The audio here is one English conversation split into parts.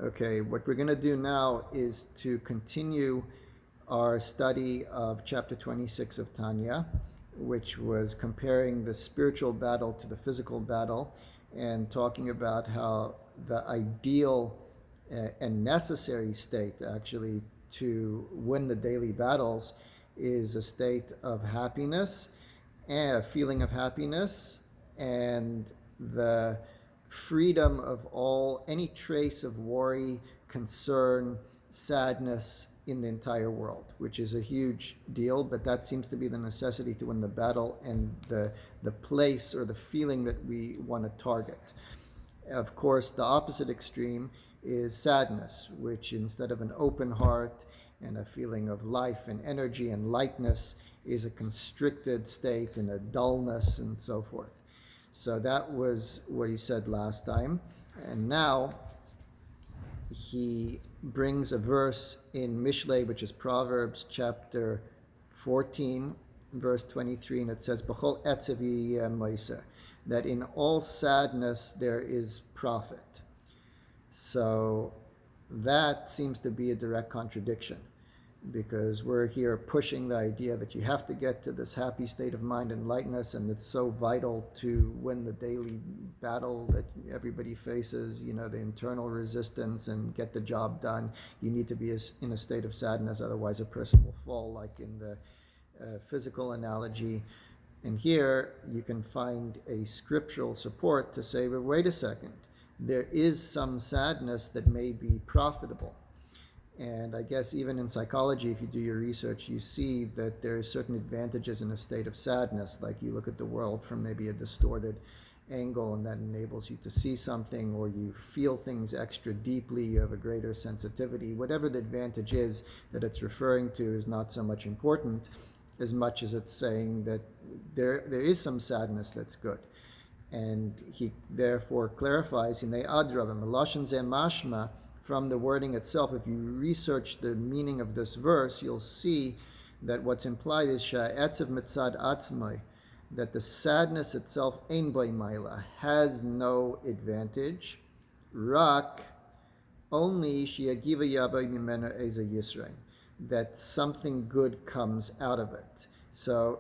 Okay, what we're going to do now is to continue our study of chapter 26 of Tanya, which was comparing the spiritual battle to the physical battle and talking about how the ideal and necessary state actually to win the daily battles is a state of happiness and a feeling of happiness and the freedom of all any trace of worry, concern, sadness in the entire world, which is a huge deal, but that seems to be the necessity to win the battle and the place or the feeling that we want to target. Of course, the opposite extreme is sadness, which instead of an open heart and a feeling of life and energy and lightness is a constricted state and a dullness and so forth. So that was what he said last time. And now he brings a verse in Mishlei, which is Proverbs chapter 14, verse 23, and it says, B'chol etzev yiyeh moiseh, that in all sadness there is profit. So that seems to be a direct contradiction, because we're here pushing the idea that you have to get to this happy state of mind and lightness, and it's so vital to win the daily battle that everybody faces, the internal resistance, and get the job done. You need to be in a state of sadness, otherwise a person will fall, like in the physical analogy. And here you can find a scriptural support to say, but wait a second, there is some sadness that may be profitable. And I guess even in psychology, if you do your research, you see that there are certain advantages in a state of sadness, like you look at the world from maybe a distorted angle, and that enables you to see something, or you feel things extra deeply, you have a greater sensitivity. Whatever the advantage is that it's referring to is not so much important as much as it's saying that there is some sadness that's good. And he therefore clarifies, in the adrabah, meloshen ze mashma, from the wording itself, if you research the meaning of this verse, you'll see that what's implied is sha'etzev mitzad atzmai, that the sadness itself, ein boi maila, has no advantage, rak, only shiagiva yavai mimena eza yisrain, that something good comes out of it. So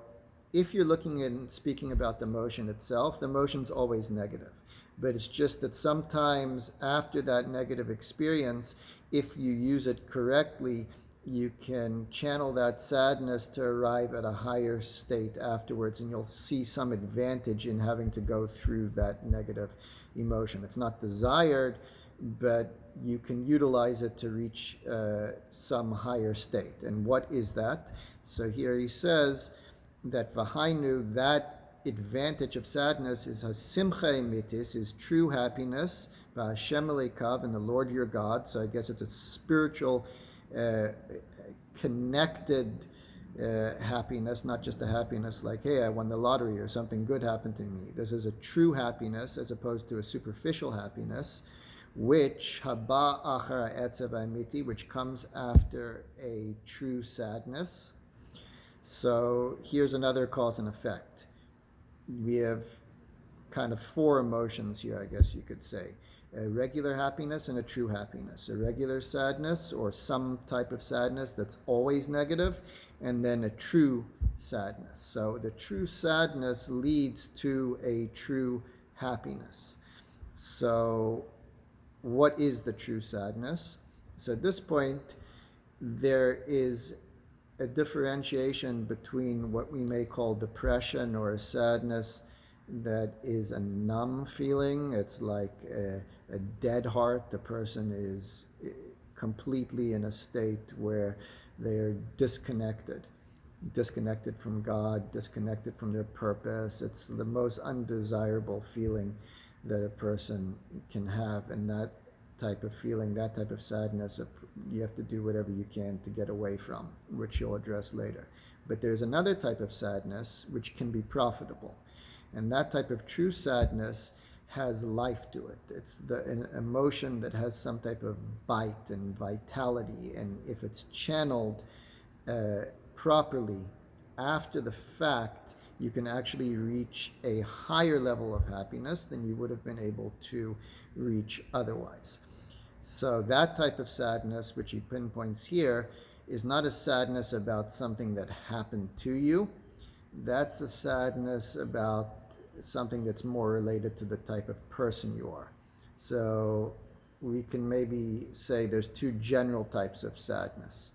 if you're looking and speaking about the motion itself, the motion's always negative. But it's just that sometimes after that negative experience, if you use it correctly, you can channel that sadness to arrive at a higher state afterwards, and you'll see some advantage in having to go through that negative emotion. It's not desired, but you can utilize it to reach some higher state. And what is that? So here he says that Vahainu, that advantage of sadness is hasimcha emitis, is true happiness, v'Hashem eleikav, and the Lord your God. So I guess it's a spiritual, connected happiness, not just a happiness like, hey, I won the lottery or something good happened to me. This is a true happiness as opposed to a superficial happiness, which haba achar etzev amiti, which comes after a true sadness. So here's another cause and effect. We have kind of four emotions here, I guess you could say. A regular happiness and a true happiness. A regular sadness, or some type of sadness that's always negative, and then a true sadness. So the true sadness leads to a true happiness. So what is the true sadness? So at this point, there is a differentiation between what we may call depression, or a sadness that is a numb feeling. It's like a dead heart. The person is completely in a state where they're disconnected from God, disconnected from their purpose. It's the most undesirable feeling that a person can have, and that type of feeling, that type of sadness, you have to do whatever you can to get away from, which you'll address later. But there's another type of sadness which can be profitable, and that type of true sadness has life to it. It's an emotion that has some type of bite and vitality, and if it's channeled properly after the fact, you can actually reach a higher level of happiness than you would have been able to reach otherwise. So that type of sadness, which he pinpoints here, is not a sadness about something that happened to you. That's a sadness about something that's more related to the type of person you are. So we can maybe say there's two general types of sadness.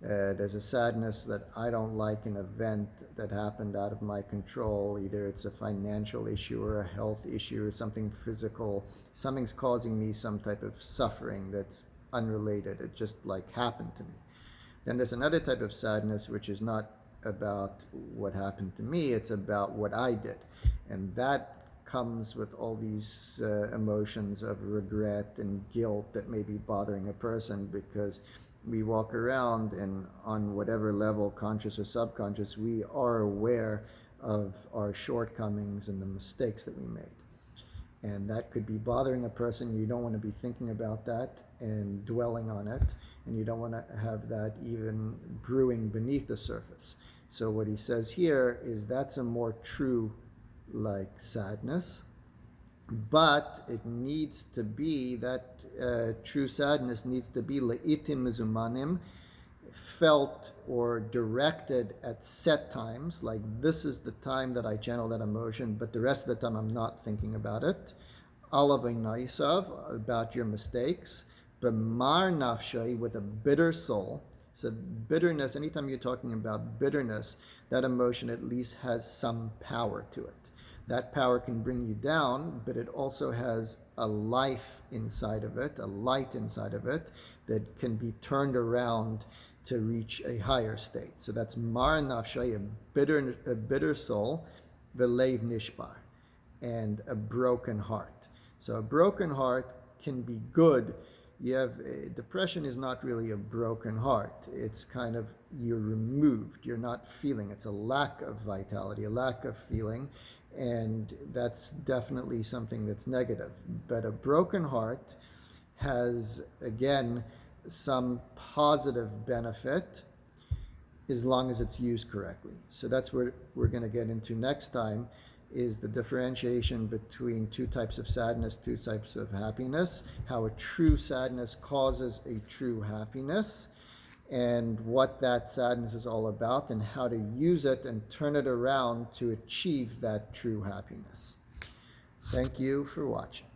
There's a sadness that I don't like an event that happened out of my control. Either it's a financial issue or a health issue or something physical. Something's causing me some type of suffering that's unrelated. It just like happened to me. Then there's another type of sadness which is not about what happened to me, it's about what I did. And that comes with all these emotions of regret and guilt that may be bothering a person, because we walk around and on whatever level, conscious or subconscious, we are aware of our shortcomings and the mistakes that we made. And that could be bothering a person. You don't want to be thinking about that and dwelling on it, and you don't want to have that even brewing beneath the surface. So what he says here is that's a more true like sadness, but it needs to be that true sadness needs to be le'itim mezumanim, felt or directed at set times, like this is the time that I channel that emotion, but the rest of the time I'm not thinking about it. Alaveinaisav, about your mistakes, b'mar nafshay, with a bitter soul. So bitterness, anytime you're talking about bitterness, that emotion at least has some power to it. That power can bring you down, but it also has a life inside of it, a light inside of it that can be turned around to reach a higher state. So that's mar nafshay, a bitter soul, v'leiv nishbar, and a broken heart. So a broken heart can be good. You have depression is not really a broken heart. It's kind of you're removed. You're not feeling. It's a lack of vitality, a lack of feeling, and that's definitely something that's negative. But a broken heart has, again, some positive benefit as long as it's used correctly. So that's what we're going to get into next time, is the differentiation between two types of sadness, two types of happiness, how a true sadness causes a true happiness, and what that sadness is all about, and how to use it and turn it around to achieve that true happiness. Thank you for watching.